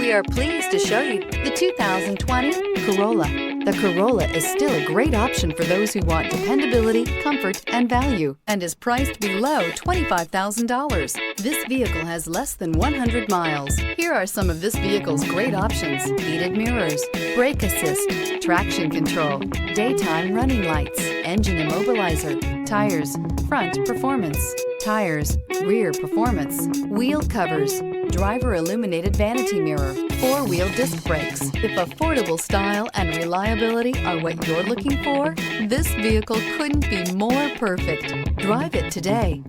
We are pleased to show you the 2020 Corolla. The Corolla is still a great option for those who want dependability, comfort, and value, and is priced below $25,000. This vehicle has less than 100 miles. Here are some of this vehicle's great options: heated mirrors, brake assist, traction control, daytime running lights, engine immobilizer, tires, front performance, tires, rear performance, wheel covers, driver illuminated vanity mirror, four-wheel disc brakes. If affordable style and reliability are what you're looking for, this vehicle couldn't be more perfect. Drive it today.